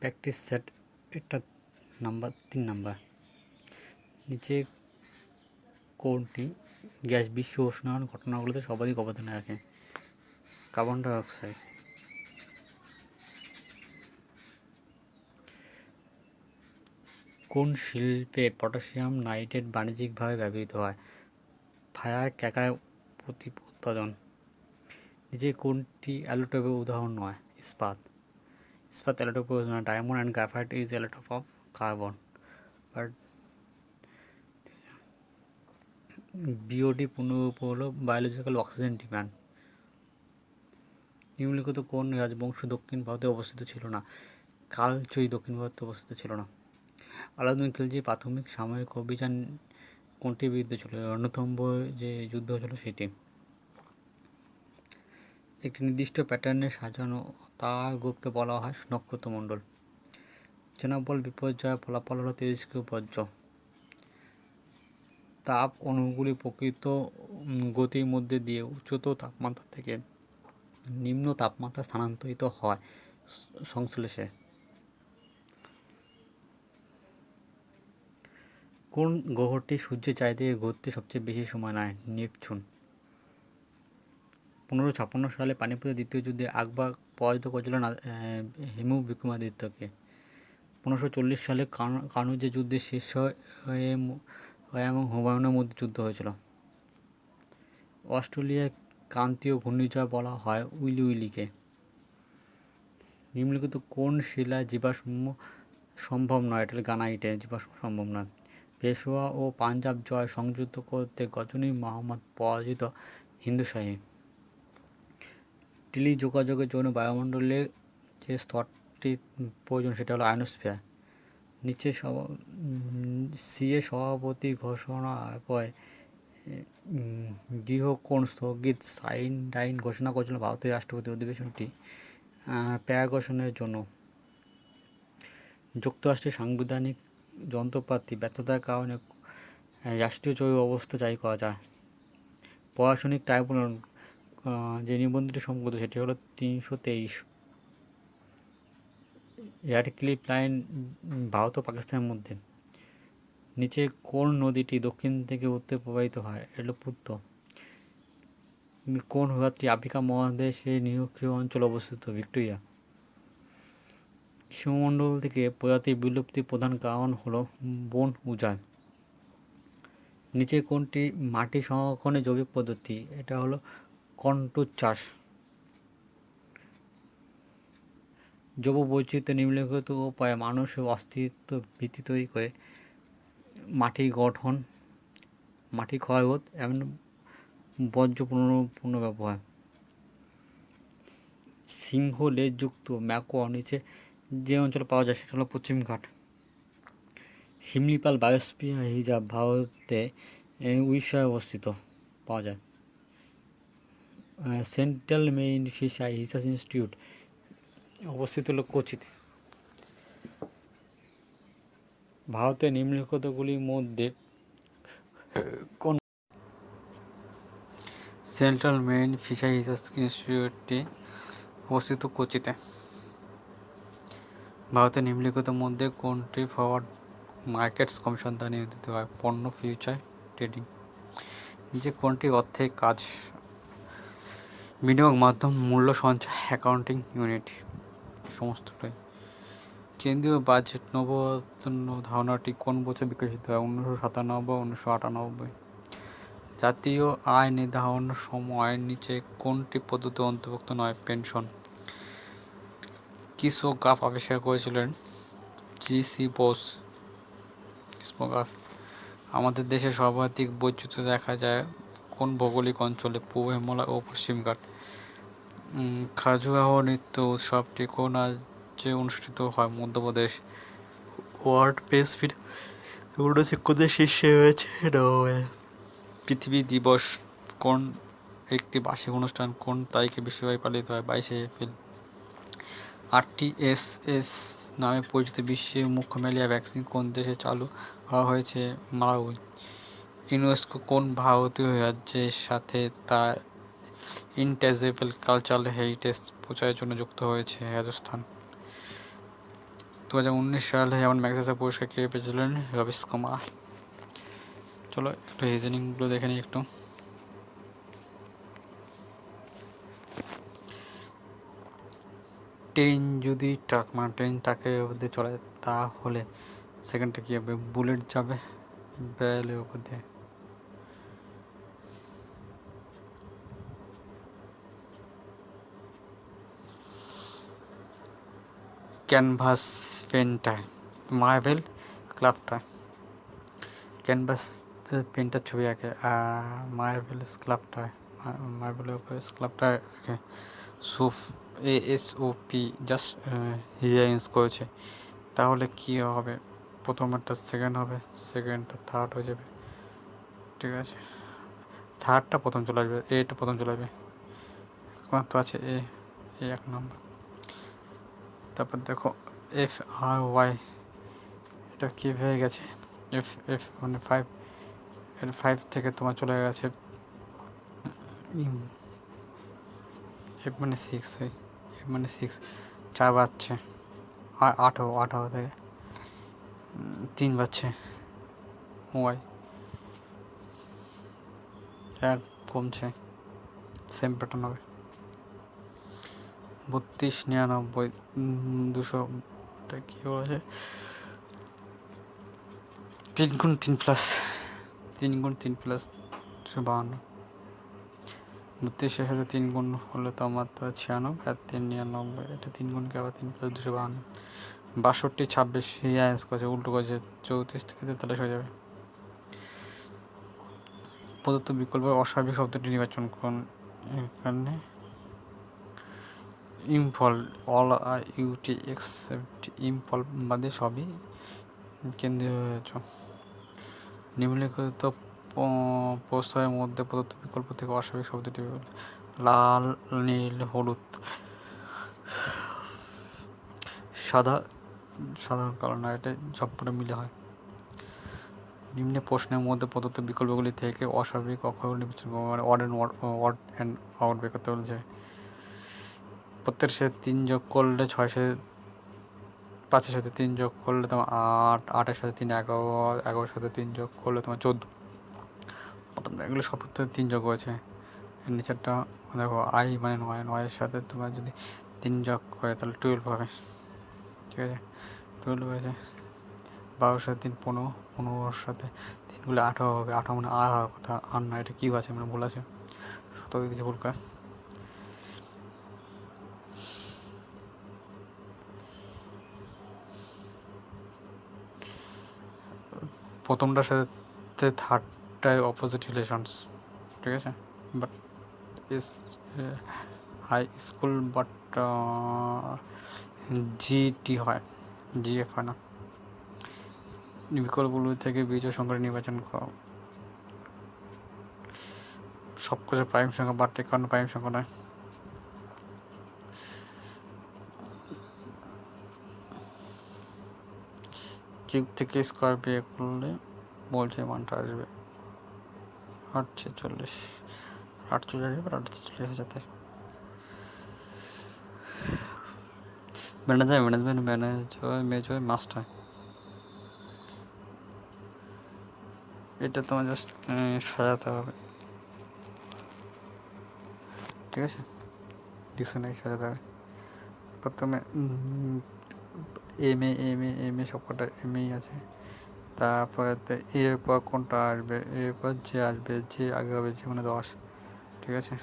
Practice set, এটা number 3 number. নিচে কোনটি গ্যাস বিশ্ব উষ্ণায়ন ঘটনাগুলোতে সর্বাধিক অবদান রাখে? Carbon die oxide. কোন শিল্পে পটাশিয়াম নাইট্রেট বাণিজ্যিকভাবে ব্যবহৃত হয়? ফায়ার ক্র্যাকার উৎপাদন। নিচে কোনটি অ্যালোটোপের উদাহরণ নয়? ইস্পাত। ইস্পাত অ্যালোটোপের উদাহরণ। Diamond and graphite is allotrope of carbon. But BOD পূর্ণরূপ হল বায়োলজিক্যাল অক্সিজেন ডিমান্ড। নিম্নলিখিত কোন রাজবংশ দক্ষিণ ভারতে অবস্থিত ছিল না? কালচুই দক্ষিণ ভারতে অবস্থিত ছিল না। আলাউদ্দিন খিলজি প্রাথমিক সামরিক অভিযান কোনটির বিরুদ্ধে ছিল? রণথম্ব যে যুদ্ধ হয়েছিল সেটি। একটি নির্দিষ্ট প্যাটার্নে সাজানো তার গ্রুপকে বলা হয় নক্ষত্রমণ্ডল। চেনাবল বিপর্যয়ের ফলাফল হল তেজস্ক্রিয় বর্জ্য। তাপ অণুগুলি প্রকৃত গতির মধ্যে দিয়ে উচ্চতর তাপমাত্রা থেকে নিম্ন তাপমাত্রা স্থানান্তরিত হয় সংশ্লেষে। কোন গ্রহটি সূর্যের চারিদিকে ঘুরতে সবচেয়ে বেশি সময় নেয়? নেপচুন। 1556 সালে পানিপথের দ্বিতীয় যুদ্ধে আকবর পরাজিত করেছিলেন হিমু বিক্রমাদিত্যকে। 1540 সালে কানুজে যুদ্ধে শেষ হয়ে এবং হুমায়ুনের মধ্যে যুদ্ধ হয়েছিল। অস্ট্রেলিয়ায় ক্রান্তীয় ঘূর্ণিঝড় বলা হয় উইলি উইলিকে। নিম্নলিখিত কোন শিলায় জীবাশ্ম সম্ভব নয়? এটা গ্রানাইটে জীবাশ্ম সম্ভব নয়। পেশোয়া ও পাঞ্জাব জয় সংযুক্ত করতে গজনী মোহাম্মদ পরাজিত হিন্দু শাহী। টেলিযোগাযোগের জন্য বায়ুমণ্ডলে যে স্তরটি প্রয়োজন সেটা হলো আয়নোস্ফিয়ার। নিচে সিএ সভাপতি ঘোষণার পরে গৃহকোণ স্থগিত সাইন ঘোষণা করেছিল ভারতের রাষ্ট্রপতি। অধিবেশনটি প্যারাগশনের জন্য। যুক্তরাষ্ট্রের সাংবিধানিক যন্ত্রপাতি ব্যর্থতার কারণে রাষ্ট্রীয় জরুরি অবস্থা জারি করা যায়। প্রশাসনিক ট্রাইব্যুনাল যে নিবন্ধটি সম্পর্কিত সেটি হলো 323। র্যাডক্লিফ লাইন ভারত ও পাকিস্তানের মধ্যে। নিচে কোন নদীটি দক্ষিণ থেকে উত্তরে প্রবাহিত হয়? এটা পদ্ম। কোন হ্রদটি আফ্রিকা মহাদেশে নিরক্ষীয় অঞ্চলে অবস্থিত? ভিক্টোরিয়া। গ্রীষ্মমণ্ডল থেকে প্রজাতির বিলুপ্তির প্রধান কারণ হলো বন উজাড়। নিচে কোনটি মাটি সংরক্ষণের জৈবিক পদ্ধতি? এটা হলো কন্ট্রোল চাষ। জৈব বৈচিত্র্য নিম্নলিখিত উপায়ে মানুষের অস্তিত্ব ভিত্তি তৈরি করে মাটির গঠন, মাটি ক্ষয়রোধ এবং বর্জ্য পুনর্ব্যবহার। সিংহ লেজযুক্ত ম্যাকড় নিচে যে অঞ্চলে পাওয়া যায় সেটা হলো পশ্চিমঘাট। শিমলিপাল বায়োস্ফিয়ার রিজার্ভ ভারতে উড়িষ্যায় অবস্থিত পাওয়া যায়। Central marine fishery research institute অবস্থিত হল কোচিতে। ভারতের নিম্নলিখিতগুলির মধ্যে কোন সেন্ট্রাল মেরিন ফিশারি রিসার্চ ইনস্টিটিউটটি অবস্থিত কোচিতে? ভারতের নিম্নলিখিত মধ্যে কোনটি ফরওয়ার্ড মার্কেটস কমিশন দ্বারা নিয়ন্ত্রিত হয়? পণ্য ফিউচার ট্রেডিং। যে কোনটি অর্থের কাজ? বিনিয়োগ মাধ্যম, মূল্য সঞ্চয়, অ্যাকাউন্টিং ইউনিট। সমস্তটাই। কেন্দ্রীয় বাজেট নবরত্ন ধারণাটি কোন বছর বিকশিত হয়? 1997, 1998। জাতীয় আয় নির্ধারণ সময় নিচে কোনটি পদ্ধতি অন্তর্ভুক্ত নয়? পেনশন। কৃষ্ণগ্রাফ আবিষ্কার করেছিলেন জি.সি. বোস। কৃষ্ণগ্রাফ। আমাদের দেশে সর্বাধিক বৈচিত্র্য দেখা যায় কোন ভৌগোলিক অঞ্চলে? পূর্ব হিমালয় ও পশ্চিমঘাট। খাজুরাহো নৃত্য উৎসবটি কোন রাজ্যে অনুষ্ঠিত হয়? মধ্যপ্রদেশ। ওয়ার্ল্ড প্রেস শিক্ষকদের শীর্ষে রয়েছে নরওয়ে। পৃথিবী দিবস কোন একটি বার্ষিক অনুষ্ঠান কোন তারিখে বিশ্বব্যাপী পালিত হয়? 22শে এপ্রিল। আরটিএসএস নামে পরিচিত বিশ্বের মুখ্য ম্যালেরিয়া ভ্যাকসিন কোন দেশে চালু করা হয়েছে? মালাউই। ইউনেস্কো কোন ভারতীয় রাজ্যের সাথে তার ইনট্যাঞ্জিবল কালচারাল হেরিটেজ প্রচারের জন্য যুক্ত হয়েছে? রাজস্থান। 2019 সালে এমন ম্যাগসেসে পুরস্কার কে পেয়েছিলেন? রবিশ কুমার। চলো একটু রিজনিংগুলো দেখে নিই একটু। ট্রেন যদি ট্রাক মানে ট্রেন ট্রাকের মধ্যে চলে তাহলে সেকেন্ডটা কী হবে? বুলেট যাবে ব্যারেলের উপর দিয়ে। Canvas painter, marble sculptor. Canvas painter ছবি আঁকে, মার্বেল স্ক্লাপটায়, মার্বেলের উপরে স্ক্লাপটায় আঁকে। সুফ ASOP জাস্ট রিয়ারেঞ্জ করেছে, তাহলে কী হবে? প্রথমেরটা সেকেন্ড হবে, সেকেন্ডটা থার্ড হয়ে যাবে, ঠিক আছে? থার্ডটা প্রথম চলে আসবে, এটা প্রথম চলে আসবে, একমাত্র আছে এ 1 নম্বর। তারপর দেখো FRY, এটা কী হয়ে গেছে? এফ মানে 5, এর 5 থেকে তোমার চলে গেছে এফ মানে 6, এফ মানে 6, 4 বাজছে, 18 থেকে 3 বাজছে, ওয়াই 1 কমছে, সেম প্যাটার্ন হবে। 32, 99, 200, এটা কী বলেছে? 3 গুণ 3 প্লাস 3 গুণ 3 প্লাস 252। 32-এর সাথে 3 গুণ হলে তো আমার তো 96 আর 3 99, এটা 3 গুণকে আবার 3 প্লাস 252। 62, 26 রিয়ারেঞ্জ করেছে, উল্টো করেছে, 34 থেকে 43 হয়ে যাবে। প্রদত্ত বিকল্পের অস্বাভাবিক শব্দটি নির্বাচন করুন। এখানে Imphal, all UT except Imphal বাদে সবই কেন্দ্রীয় হয়েছে। নিম্নলিখিত প্রস্তাবের মধ্যে প্রদত্ত বিকল্প থেকে অস্বাভাবিক শব্দটি লাল, নীল, হলুদ, সাধারণ কালো না, এটা ঝটপটে মিলে হয়। নিম্নে প্রশ্নের মধ্যে প্রদত্ত বিকল্পগুলি থেকে অস্বাভাবিক অক্ষরগুলি নির্বাচন করুন, মানে অড অ্যান্ড আউট বের করতে বলেছে। প্রত্যেকের সাথে 3 যোগ করলে 6, 5-এর সাথে 3 যোগ করলে তোমার 8, 8-এর সাথে 3 11, 11-এর সাথে 3 যোগ করলে তোমার 14। এগুলো সব প্রত্যেক 3 যোগ হয়েছে। নিচেরটা দেখো আই মানে 9, 9-এর সাথে তোমার যদি 3 যোগ করে তাহলে 12 হবে, ঠিক আছে? 12 হয়েছে। 12-এর সাথে 3 15, 15-এর সাথে 3 গুলো 18 হবে, 18 মানে আর হওয়ার কথা, আর না, এটা কী আছে মানে ভুল আছে, 17 দিয়েছে ভুল করে। প্রথমটার সাথে থার্ডটায় অপোজিট রিলেশনস, ঠিক আছে? But is high school, but GT হয়, জিএফ হয় না। বিকল্পগুলো থেকে বিজয় সংখ্যা নির্বাচন করো। সব কিছু প্রাইম সংখ্যা, বাট একান্ন প্রাইম সংখ্যা নয়। কিউব থেকে স্কোয়ার বিয়ে করলে বলছে মানটা আসবে 846, 846 যাতে ম্যানেজমেন্ট মাস্টার। এটা তোমার জাস্ট সাজাতে হবে, ঠিক আছে? ডিকশনারি সাজাতে হবে। প্রথমে এম এ সবকটা এমএই আছে। তারপরে এর পর কোনটা আসবে? এর পর যে আসবে, যে আগে হবে, যে মানে 10, ঠিক আছে?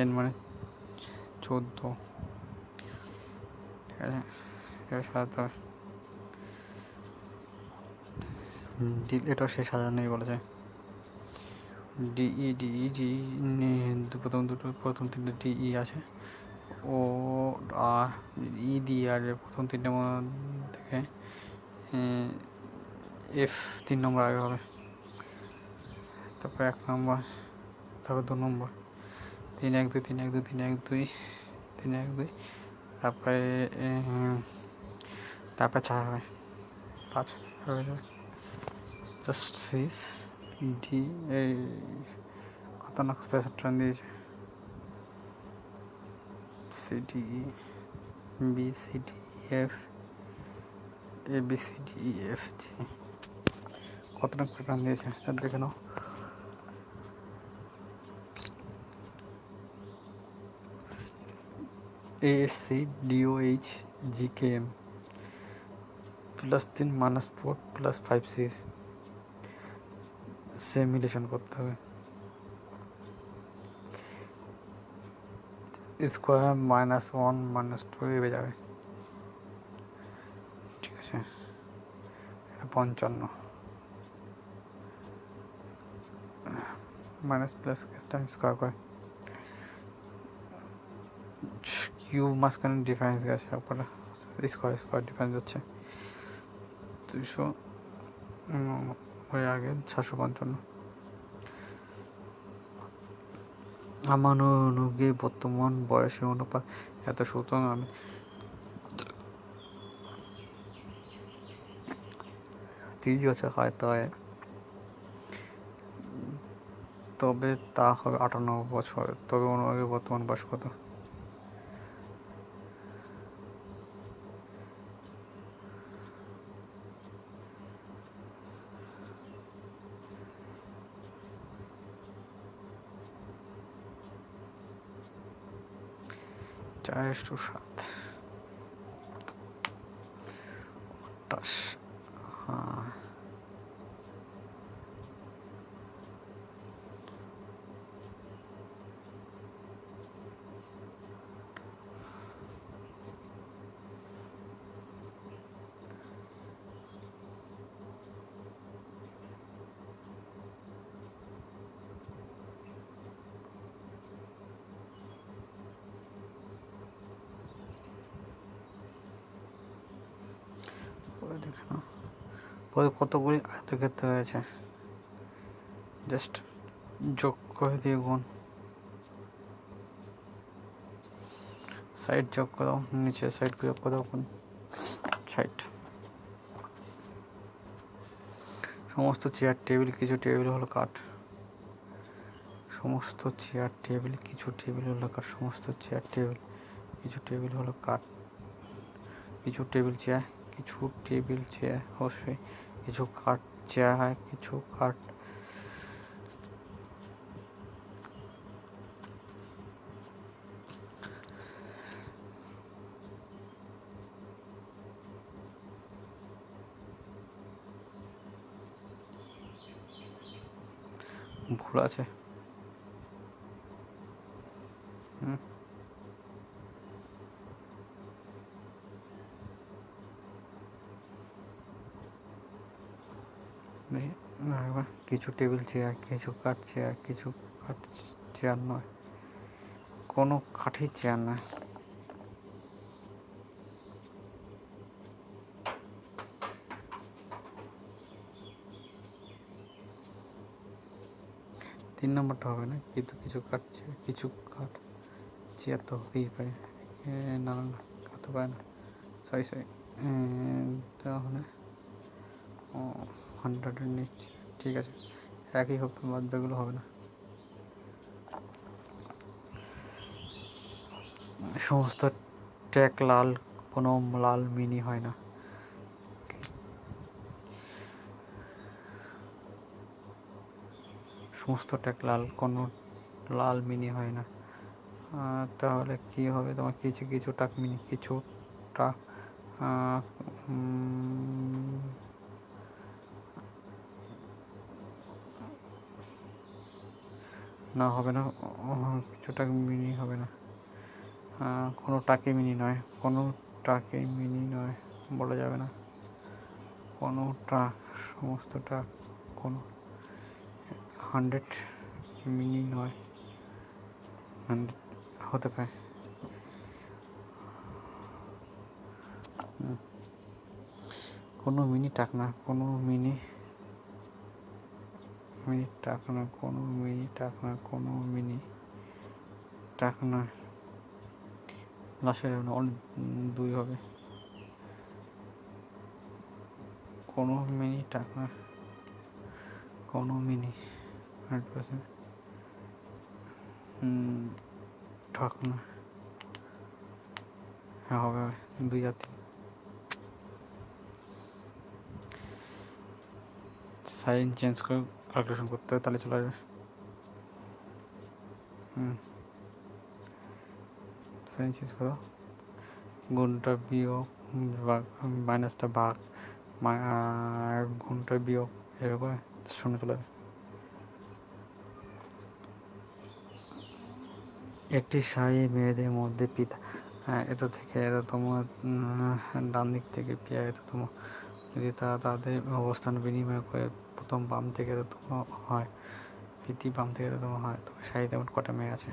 এন মানে 14, ঠিক আছে? এবার সাজাতে হবে। এটাও সে সাজানোই বলেছে। প্রথম 3টে ডিই আছে, ও আর ই দিয়ে আর প্রথম 3টের থেকে এফ 3 নম্বর আগে হবে, তারপর 1 নম্বর, তারপর 2 নম্বর, 3 1 2 3 1 2 3 1 2 3 1 2, তারপরে 4 হবে, 5 হয়ে যাবে। জাস্ট সিস ডি, এই খতরনাক প্যাটার্ন দিয়েছে। CD B, CD F, ABCDEFG কতটা প্যাটার্ন দিয়েছে দেখে নাও। ASCDOHGKM +3 -4 +5 6 সেমিলেশন করতে হবে। স্কোয়ার -1 -2 এবে যাবে, ঠিক আছে। 55 মাইনাস প্লাস টাইম স্কোয়ার করে কিউ মাঝখানে ডিফারেন্স গেছে, তারপরে স্কোয়ার স্কোয়ার ডিফারেন্স হচ্ছে 200 হয়ে আগে 755। আমানুগে বর্তমান বয়সের অনুপাত এত, সুতরাং আমি তিরিশ বছর হয় তবে তা হবে 98 বছর। তবে অনুরাগের বর্তমান বয়স কত? চার টু 7 28। হ্যাঁ, দেখে নাও পরে কতগুলি আয়তক্ষেত্র হয়েছে, জাস্ট যোগ করে দিয়ে গুণ, সাইড যোগ করো, নিচে সাইড যোগ করো গুণ 60। সমস্ত চেয়ার টেবিল কিছু টেবিল হলো কাঠ। সমস্ত চেয়ার টেবিল কিছু টেবিল হলো কাঠ। সমস্ত চেয়ার টেবিল কিছু টেবিল হলো কাঠ। কিছু টেবিল চেয়ার, কিছু টেবিল চেয়ার অবশ্যই কিছু কাঠ চেয়ার হয়, কিছু কাঠ ভুল আছে। কিছু টেবিল চেয়ার, কিছু কাঠ চেয়ার, কিছু কাঠ চেয়ার নয়, কোনো কাঠের চেয়ার নয়। তিন নম্বরটা হবে না, কিন্তু কিছু কাঠ চেয়ার, কিছু কাঠ চেয়ার তো হতেই পারে, নানান হতে পারে না। সরি তাহলে 100-এর নিচে, ঠিক আছে, একই হবে, বাদ বাকিগুলো হবে না। সমস্ত ট্যাগ লাল, কোনো লাল মিনি হয় না। সমস্ত ট্যাগ লাল, কোনো লাল মিনি হয় না। তাহলে কি হবে তোমার? কিছু কিছু টাক মিনি, কিছুটা না হবে না, কিছুটা মিনি হবে না। কোনো টাকে মিনি নয়, কোনো টাকে মিনি নয়, বলা যাবে না। কোনো টাক, সমস্ত টাক, কোনো 100 মিনি নয়, 100 হতে পারে। কোনো মিনি টাক না, কোনো মিনি মিনি টাক না, কোনো মিনি টাক না, কোনো মিনি টাক না। লাস্টের অনেক 2 হবে। কোনো মিনি টাক না, কোনো মিনি 100% টাক না। হ্যাঁ হবে 2 আর 3। সাইন চেঞ্জ করে ক্যালকুলেশন করতে হবে, তাহলে চলে আসবে। সাইন চেঞ্জ করো, গুণটা বিয়োগ, মাইনাসটা ভাগ, গুণটা বিয়োগ, এরকম শূন্য চলে আসবে। একটি শাড়ি মেয়েদের মধ্যে পিতা এত থেকে এততম, ডান দিক থেকে পিয়া এততম, যদি তারা তাদের অবস্থান বিনিময় করে প্রথম বাম থেকে এততম হয়, পিটি বাম থেকে এততম হয়, তবে শাড়িতে মোট কটা মেয়ে আছে?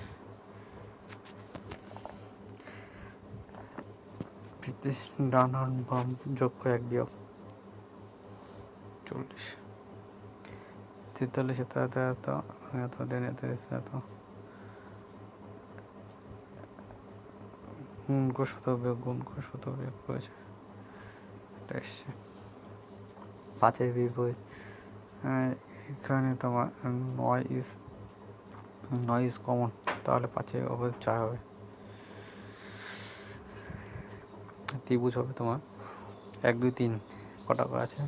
পিতে ডান আর বাম যোগ করে 1 বিয়োগ 40, 43 এত এত এত এত দেন এত এত গুণ করে 17 বিয়োগ গুণ করে 17 বিয়োগ করেছে, এটা এসছে 5-এর বিপরীত। এখানে তোমার 9 ইজ কমন, তাহলে 5-এর ওপর 4 হবে। ত্রিভুজ হবে তোমার 1 2 3 কটা করে আছে?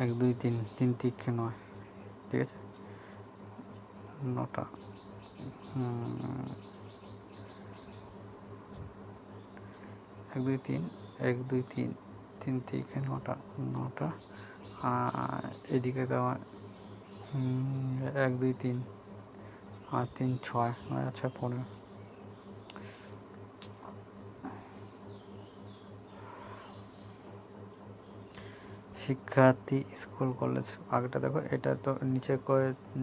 1 2 3 3 তিরিকে 9, ঠিক আছে, 9টা। 1 2 3 1 2 3 3 তিরিকে 9টা 9টা, এদিকে তোমার 1 2 3 আর 3 6, 9 আর 6 15। শিক্ষার্থী স্কুল কলেজ, আগেটা দেখো, এটা তো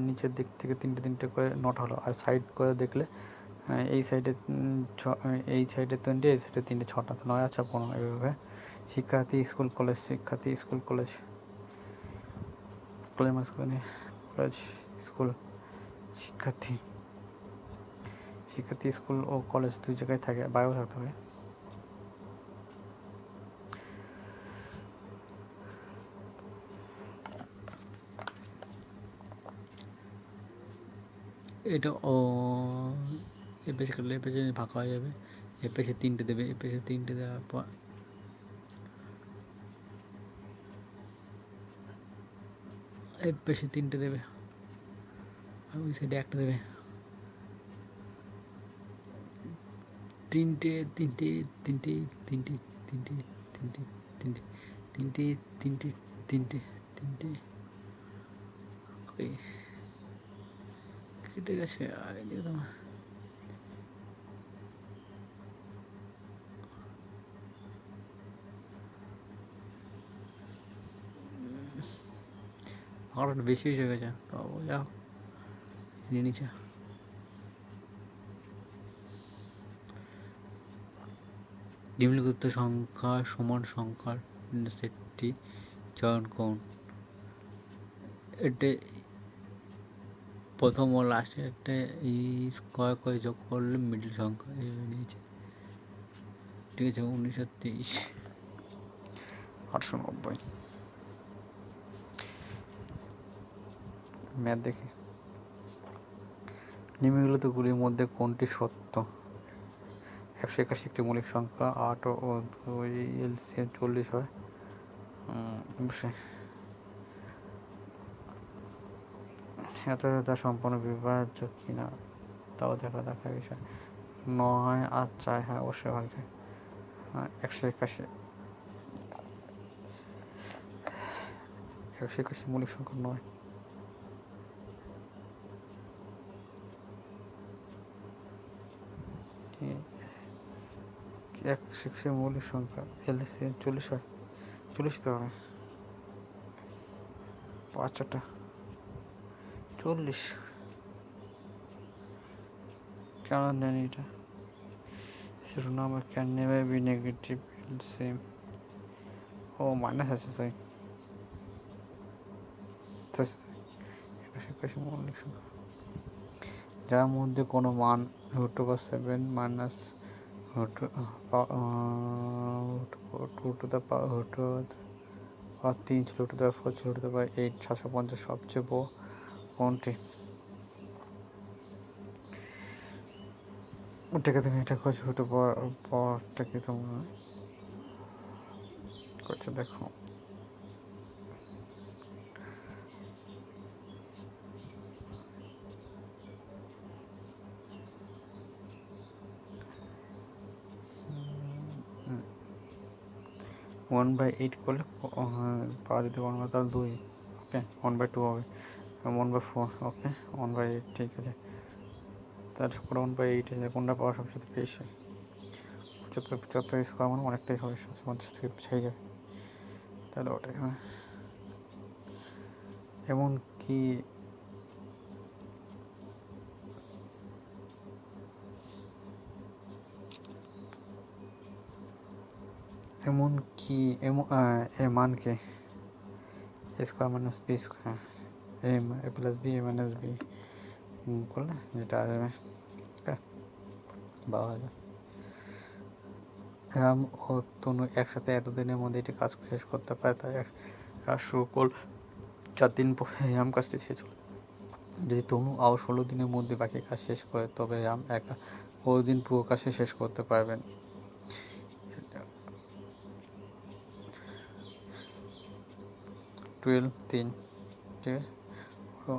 নিচের দিক থেকে 3টে করে নোট হলো, আর সাইড করে দেখলে এই সাইডে 3টে, এই সাইডে 3টে, 6টা, তো 9 আর 6 15 এইভাবে। শিক্ষার্থী স্কুল কলেজ, শিক্ষার্থী স্কুল কলেজ, কলেজ মাস করে কলেজ স্কুল, শিক্ষার্থী স্কুল ও কলেজ 2 জায়গায় থাকে, বাইরেও থাকতে হবে। এটা এ পেজে কাটলে এ পেজে ফাঁকা হয়ে যাবে, এ পেজে 3টে দেবে, এ পেজে 3টে দেওয়ার পর এ পেজে 3টে দেবে, আর ওই সাইডে 1টা দেবে। 3টে 3টে 3টে 3টে 3টে 3টে 3টে 3টে 3টে 3টে 3টে কেটে গেছে, আর এদিকে তোমার আরো বেশি হয়ে গেছে, তো যাও নিয়ে নিচে। নিম্নলিখিত সংখ্যা সমান সংখ্যার সেটটি চয়ন করুন। এটা প্রথম ও লাস্টে একটা স্কোয়ার করে যোগ করলে মিডল সংখ্যা নিয়েছে, ঠিক আছে, 1923 890। ম্যাথ দেখি। নিম্নলিখিতগুলির মধ্যে কোনটি সত্য? 181 একটি মৌলিক সংখ্যা, 8 ও 2 এলসিএম 40 হয়, অবশ্যই। এত সম্পূর্ণ বিভাজ্য কিনা তাও দেখার বিষয়। 9 আর 4, হ্যাঁ অবশ্যই ভাগ যায়। 181 মৌলিক সংখ্যা 9। মৌলিক সংখ্যা এলসিএম 40 হয়, 40 তো হবে, 5টা 40 কেন নেন এটা? number can never be negative LCM. ও মাইনাস আছে, তাই মৌলিক সংখ্যা যার মধ্যে কোনো মান √7 মাইনাস √3 ছিল, √4 ছিল, √8 750 সবচেয়ে বড় কোনটি? ওটাকে তুমি এটা করছো, ওটা পরটাকে তোমার করছো, দেখো 1/8 করলে পাওয়ার যদি 1 তাহলে 2, ওকে 1/2 হবে, 1/4, ওকে 1/8 ঠিক আছে। তার সাথে 1/8 আছে, কোনটা পাওয়ার সবচেয়ে বেশি? 75 স্কোয়ার মানে অনেকটাই হবে, 750 থেকে পিছিয়ে যাবে, তাহলে ওটাই হবে। এমন কি এর মানকে এ square minus B square A plus B A minus B করলে যেটা আসবে 12,000। রাম ও তনু একসাথে এতদিনের মধ্যে এটি কাজ শেষ করতে পারে, তাই কাজ শুরু করল 4 দিন পরে রাম কাজটি শেষ হলো। যদি তনু আরও 16 দিনের মধ্যে বাকি কাজ শেষ করে তবে রাম একা 16 দিন পুরো কাজটি শেষ করতে পারবেন। 12 3, ঠিক আছে। ও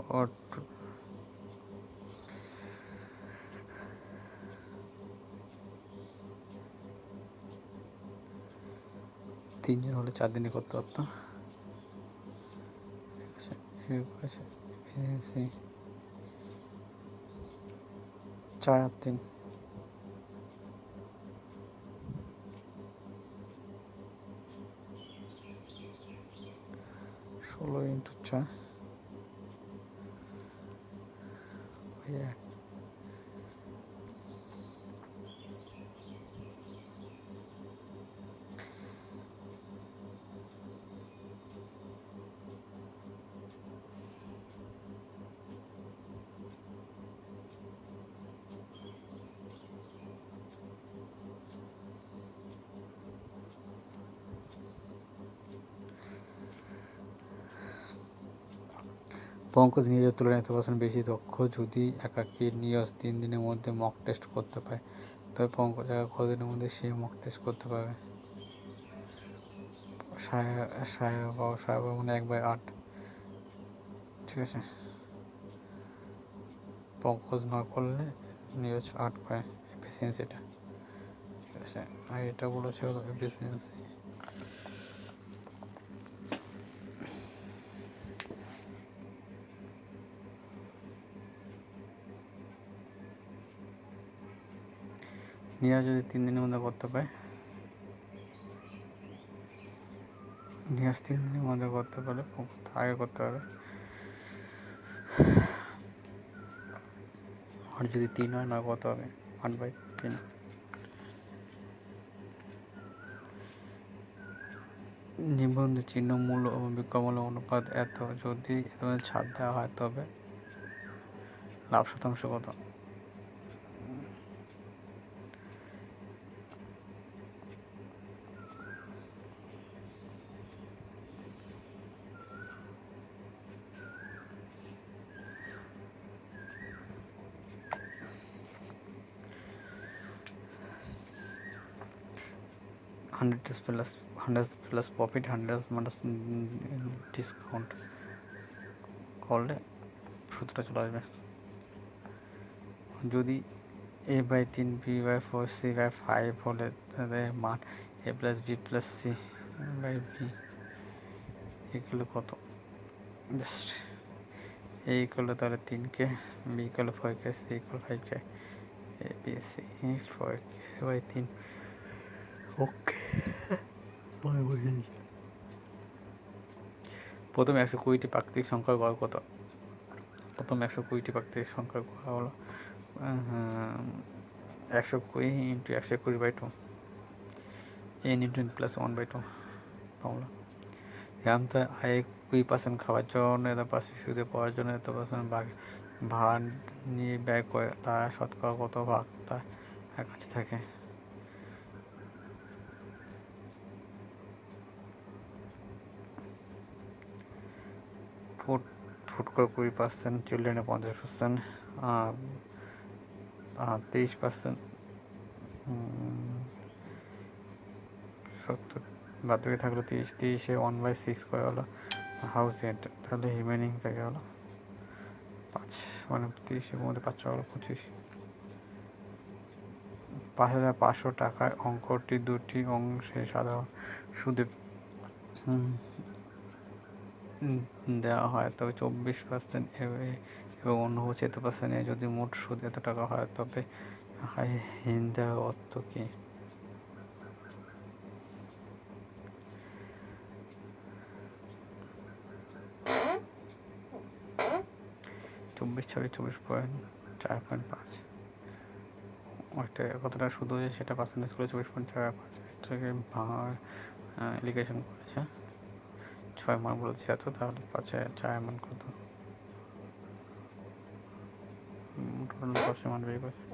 3 জন হলে 4 দিনে করতে পারতো, ঠিক আছে। 4 আর 3 16 × 4 1। পঙ্কজ নিজের তুলনায় 1% বেশি দক্ষ। যদি একাকী নিয়স 3 দিনের মধ্যে মক টেস্ট করতে পারে তবে পঙ্কজ একা কতদিনের মধ্যে সে মক টেস্ট করতে পারবে? 1/8, ঠিক আছে। পঙ্কজ না করলে নিয়স 8 করে এফিসিয়েন্সিটা, ঠিক আছে। আর এটা বলেছে হলো এফিসিয়েন্সি। নিয়স যদি 3 দিনের মধ্যে করতে পারে, নিয়স 3 দিনের মধ্যে করতে পারলে আগে করতে হবে। আর যদি 3 হয় না কত হবে? 1/3। নিবন্ধে চিহ্ন মূল্য ও বিক্রয় অনুপাত এত, যদি ছাড় দেওয়া হয় তবে লাভ শতাংশ কত? Hundred plus profit 100 minus discount করলে সূত্রটা চলে আসবে। যদি A/3 B/4 C/5 হলে তাদের মান A plus B plus C by B equal কত? জাস্ট A ইকুয়াল তাহলে 3K, B equal 4K, C equal 5K, A B C 4K/3, okay. প্রথমে 120টি প্রাকৃতিক সংখ্যার গড় কত? প্রথম 120টি প্রাকৃতিক সংখ্যার গড় হলো 120 × 121/2 n × n + 1/2 ফর্মুলা। রাম তার আয় 20% খাওয়ার জন্য, 1% সুদে পড়ার জন্য, 1% ভাড়া নিয়ে ব্যয় করে, তার শতকরা কত ভাগ তার কাছে থাকে? ফুড করে 20%, চিলড্রেনে 50%, 30%, 70 বাদ বাকি থাকলো 30 1/6 করে হলো হাউস রেন্ট, তাহলে রিমেনিং থেকে হলো 5, মানে 30-এর মধ্যে 5 হলো 25। 5,500 টাকায় অঙ্কটি দুটি অংশে সাধারণ সুদে দেওয়া হয়, তবে 24% এবং অন্য 76% যদি মোট সুদ এত টাকা হয়, তবে দেওয়ার অর্থ কী? 24/26 24.4.5 ওইটা কতটা সুদ হয়েছে সেটা পার্সেন্টেজ করে 24.45 এটাকে ভাঙার এলিগেশন করেছে। 6 মান বলেছে এত, তাহলে 5-4 মান কত? টোটাল 10 মান বের করেছে।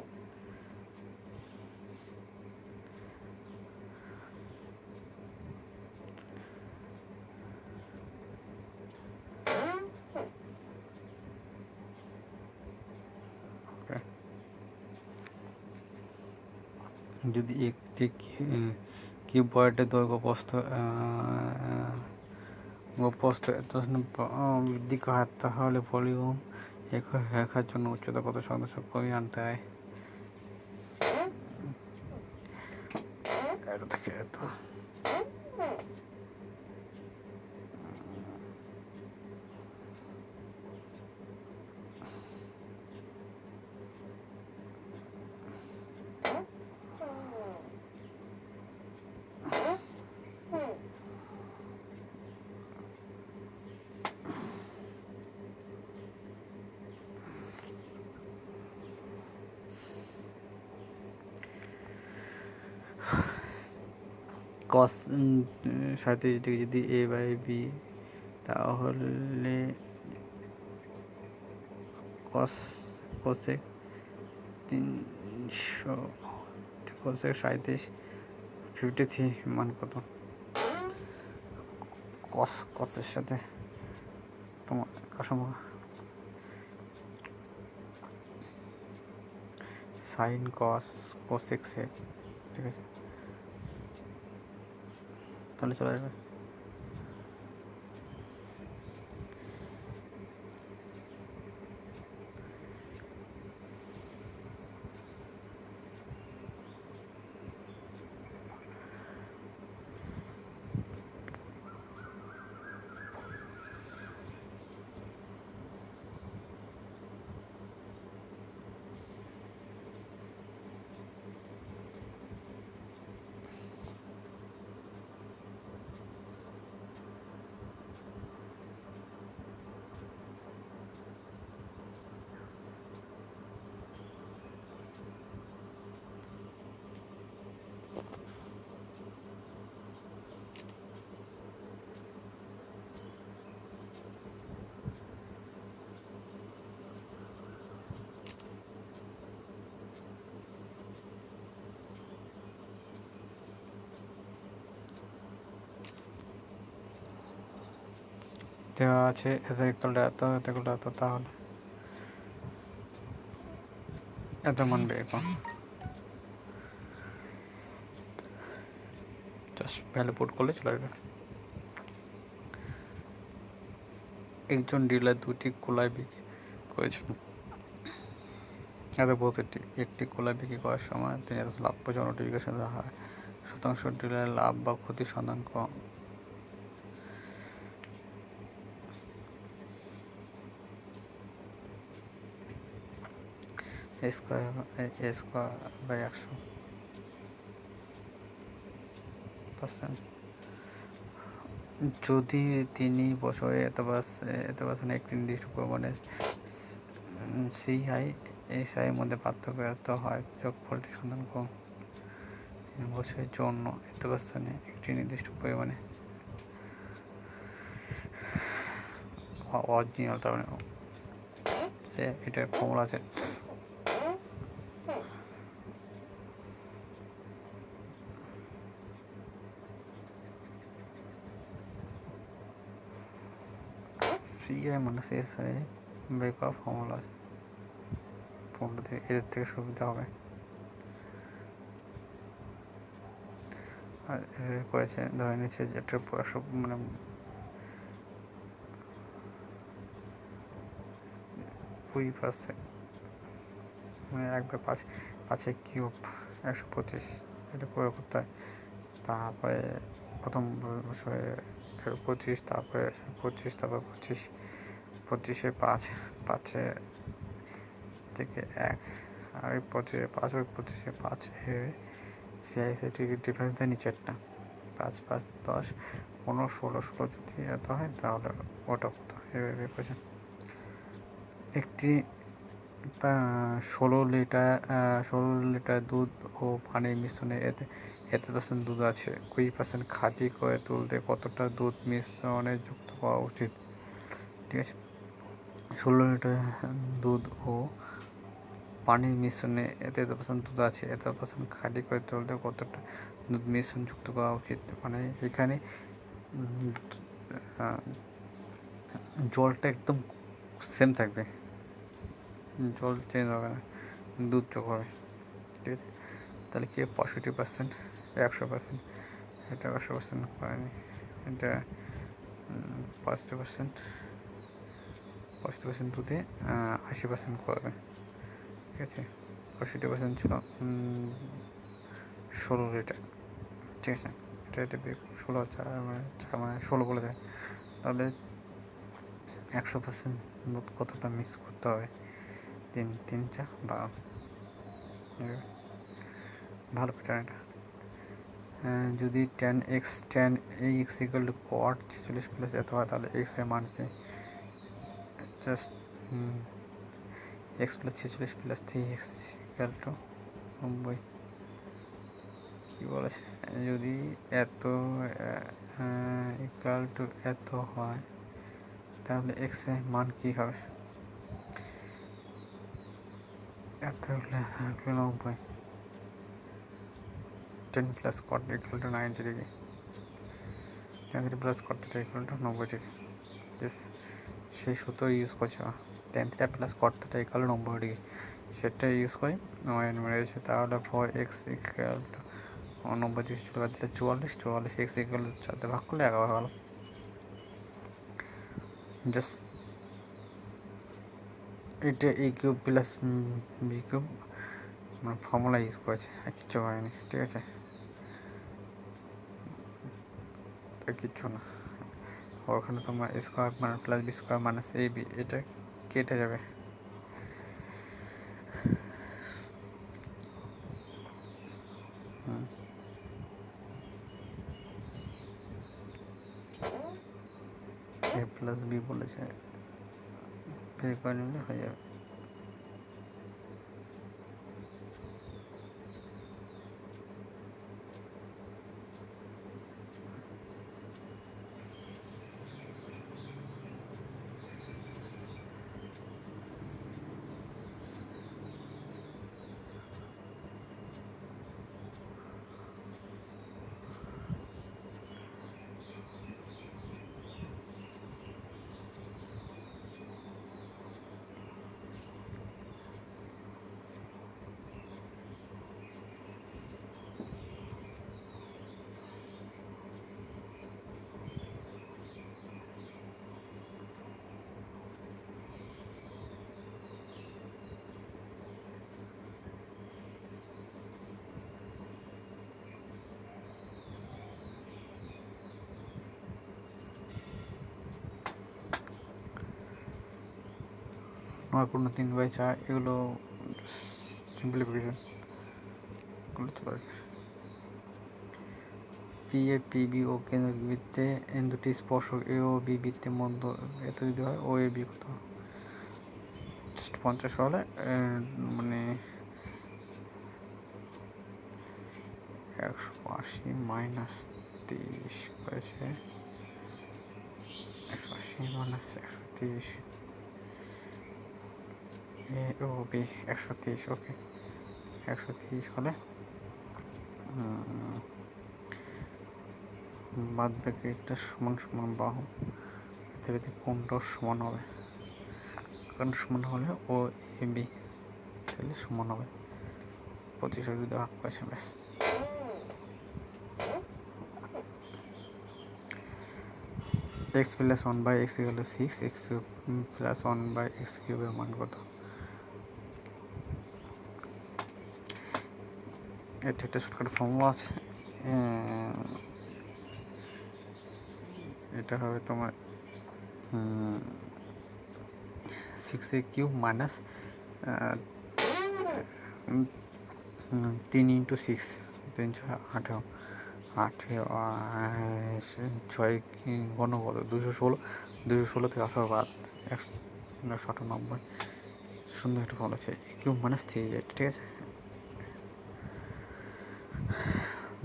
যদি একটি কিউবয়েডের দৈর্ঘ্য প্রস্থ এত বৃদ্ধি হয়, তাহলে ভলিউম রেখার জন্য উচ্চতা কত শতাংশ কমিয়ে আনতে হয়? এত থেকে এত। cos 37 যদি a/b, তাহলে cosec 53 মান কত? cosের সাথে তোমার অসম্ভব। sin cosec sec, ঠিক আছে, তাহলে চলে যাবে। দেওয়া আছে এত ইকুয়াল এত, এত ইকুয়াল এত, তাহলে এত মান বের করো। জাস্ট ভ্যালু পুট করলে চলে আসবে। একজন ডিলার 2টি কলাই বিক্রি করেছেন। এত প্রতিটি একটি কলাই বিক্রি করার সময় তিনি এত লাভ পেয়েছেন, নোটিফিকেশন দেওয়া হয়। শতাংশ ডিলারের লাভ বা ক্ষতি সন্ধান কম। স্কোয়ার/100%। যদি তিনি বছরে এত পার্সেন্ট একটি নির্দিষ্ট পরিমাণে সিআই মধ্যে পার্থক্য এত হয়, যোগফলটি সন্ধান করুন। 3 বছরের জন্য এত পার্সেন্ট একটি নির্দিষ্ট পরিমাণে অরিজিনাল, তার মানে সে এটার ফর্মুলা আছে। সিআই মানে এসআই বের করা ফর্মুলা আছে, ফর্মুলা থেকে এর থেকে সুবিধা হবে। আর করেছে ধরে নিচ্ছে যে একটা মানে 20%, মানে 1/5 কিউব 125 এটা প্রয়োগ করতে হয়। তারপরে প্রথম বছরে 25, তারপরে 25, তারপর 25, 25-এ 5, 5-এ থেকে 1, আর 25-এ 5, ওই 25-এ 5 সিআইসিটি ডিফারেন্স দেয় নিচেরটা 5, 5, 10, 15, 16, 16 যদি এত হয় তাহলে ওটা কত এভাবে বোঝেন। একটি 16 লিটার দুধ ও পানির মিশ্রণে এত % দুধ আছে, 20% খাঁটি করে তুলতে কতটা দুধ মিশ্রণে যুক্ত করা উচিত? ঠিক আছে, 16 লিটার দুধ ও পানির মিশ্রণে এত% দুধ আছে, 1% খাঁটি করে তুলতে কতটা দুধ মিশ্রণ যুক্ত করা উচিত। মানে এখানে জলটা একদম সেম থাকবে, জল চেঞ্জ হবে না, দুধ যোগ হবে। ঠিক আছে, তাহলে কি 65%, 100%, এটা 100% করেনি, এটা 50% দুধে 80% করবে। ঠিক আছে, 65% ছিল 16 লিটার। ঠিক আছে, এটা 16 মানে 16 বলে যায়, তাহলে 100% দুধ কতটা মিক্স করতে হবে? 3, 3, 4, 12। ভালো প্যাটার্ন এটা। যদি tan x cot 46 প্লাস এত হয়, তাহলে x এর মান কি? Just x plus 46 plus 3x equal to 90। কী বলেছে? যদি এত ইকুয়াল টু এত হয় তাহলে x এর মান কী হবে? এত হলে 90, 10 plus cot equal to 90 degree, 10 plus cot theta equal to 90 degree. সেই সূত্র ইউজ করছে, 10 theta plus cot theta equal 90 degree, সেটা ইউজ করে মেরেছে। তাহলে 4x ইকুয়াল টু 90 ডিগ্রি চলে বাদ দিলে 44, x ইকুয়াল 4 ভাগ করলে 11 হলো। জাস্ট এটা a cube plus b cube মানে ফর্মুলা ইউজ করেছে, আর কিচ্ছু হয়নি। ঠিক আছে, কিচ্ছু না, ওখানে তোমার স্কোয়ার মানে plus B square minus A B এটা কেটে যাবে। এ প্লাস বি বলেছে, বের করে নিলে হয়ে যাবে। নয় পূর্ণ 3/4 এগুলো সিম্পলিফিকেশন করতে পারে। পি এ পি বি ও কেন্দ্রিক বৃত্তে দুটি স্পর্শক এ ও বি বৃত্তের মধ্যে এত যদি হয় ও এ বি কত? 50 হলে মানে 180 মাইনাস 30 করেছে, 180 মাইনাস 130 এ ও বি 130। ওকে, 130 হলে বাদ বাকিটা সমান সমান বাহু, এতে যদি কোনটাও সমান হবে, কোন সমান হলে ও এ বি তাহলে সমান হবে 25 যদি ভাগ করেছে। ব্যাস, x plus 1/x equal 6, x plus 1/x কিউবের মান কত? এটা একটা শর্টকাট ফর্মুলা আছে। এটা হবে তোমার 6a³ মাইনাস 3 × 6, 3×6 18, 6 ঘন কত 216, 216 থেকে 18 বাদ 198। সুন্দর একটা ফল আছে কিউব মাইনাস 3z, ঠিক আছে।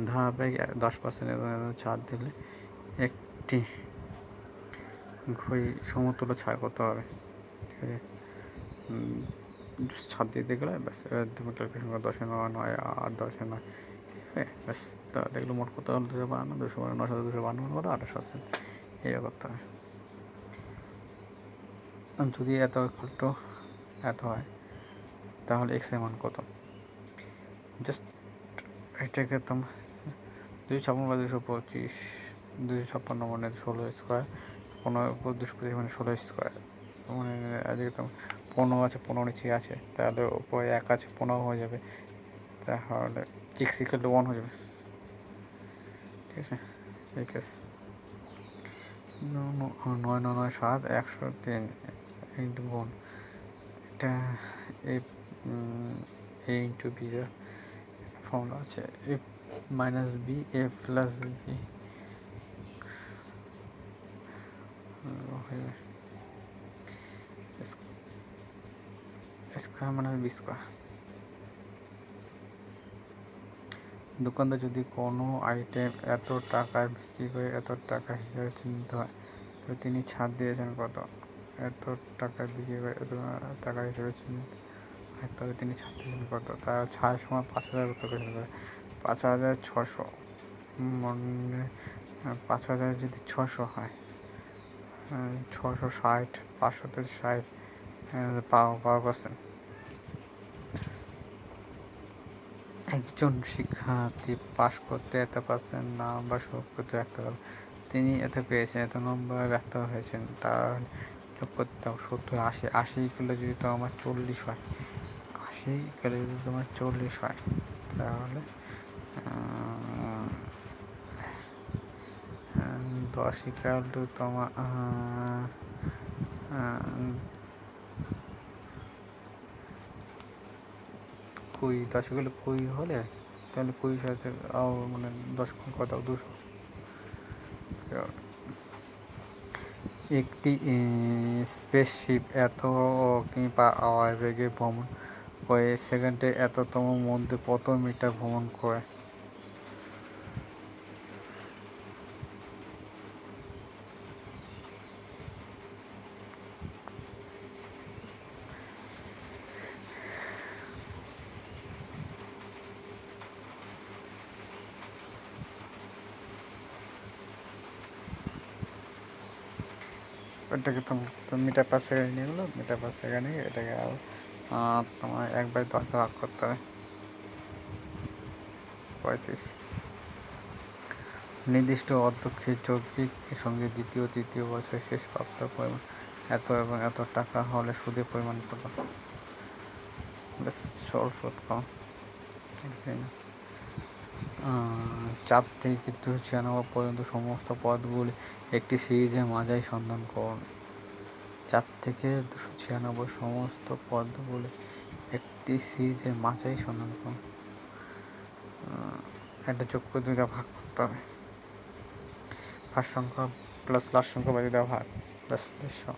ধারাবাহিক 10% ছাড় দিলে একটি ঘড়ি সমতুল্য ছাড় করতে হবে, ঠিক আছে। ছাদ দিতে গেলে ব্যাস তুমি ক্যালকুলেশন করো 10×9 8, 10×9, ব্যাস দেখলো মোট কত হলো 252, 252 252 কত 28%, এইটা করতে হবে। যদি এত এত হয় তাহলে এক্স এর মান কত, জাস্ট এটাকে তোমার 256 225, 256 মানে 16 স্কোয়ার, 225 মানে 16 স্কোয়ার, মানে আজকে তো 15 আছে, 15 নিচে আছে, তাহলে উপরে 1 আছে 15 হয়ে যাবে, তাহলে এক্স ইকুয়াল টু 1 হয়ে যাবে, ঠিক আছে। এই কেস 9 9 9 7 103 ইন্টু গুণ এটা এ ইন্টু বি ফর্মুলা আছে, A minus B A plus B square minus B square. দোকানদার যদি কোনো আইটেম এত টাকায় বিক্রি করে এত টাকা হিসাবে চিহ্নিত হয়, তবে তিনি ছাড় দিয়েছেন কত। এত টাকায় বিক্রি করে এত টাকা হিসাবে চিহ্নিত হয়, তবে তিনি ছাড় দিয়েছেন কত। তার ছাড় সময় 5,000 ক্যালকুলেশন করে 5,600, মানে 5,000 যদি 600 হয়, 660, 560 পাওয়ার%। একজন শিক্ষার্থী পাশ করতে এত % নাম্বার যোগ করতে রাখতে পারবে, তিনি এত পেয়েছেন, এত নম্বর ব্যর্থ হয়েছেন, তার যোগ করতে হবে 70 80, 80 করলে যদি তো আমার 40 হয়, 80 করলে যদি তোমার 40 হয়, তাহলে 10 ইকুয়াল টু তোমার 20, 10 ইকুয়াল টু 20 হলে তাহলে 20 সাথে মানে 10 কত 200। একটি স্পেসশিপ এত কিমি আওয়ার বেগে ভ্রমণ করে সেকেন্ডে এততম মধ্যে কত মিটার ভ্রমণ করে। এটাকে তো মিটার পার সেকেন্ড নিয়ে গেলো, মিটার পার সেকেন্ডে এটাকে তোমার 1/10 ভাগ করতে হবে 35। নির্দিষ্ট অধ্যক্ষের যৌগিক সঙ্গে দ্বিতীয় তৃতীয় বছর শেষ প্রাপ্ত পরিমাণ এত এবং এত টাকা হলে সুদের পরিমাণ কত। বেশ সহজ কম। 4 থেকে 296 পর্যন্ত সমস্ত পদগুলি একটি সিরিজের মাঝারি সন্ধান করুন। 4 থেকে 296 সমস্ত পদগুলি একটি সিরিজের মাঝারি সন্ধান করুন। একটা যোগ করে 2টা ভাগ করতে হবে, ফার্স্ট সংখ্যা প্লাস লাস্ট সংখ্যা বাড়ি দেওয়া ভাগ প্লাস 150।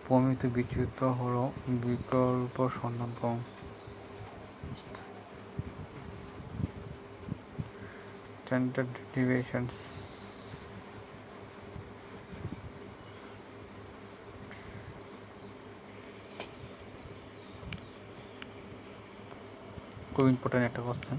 প্রমিত বিচ্যুত হলো বিকল্প সন্ধান করুন। স্ট্যান্ডার্ড ডিভিয়েশনস খুব ইম্পর্টেন্ট একটা কোশ্চেন।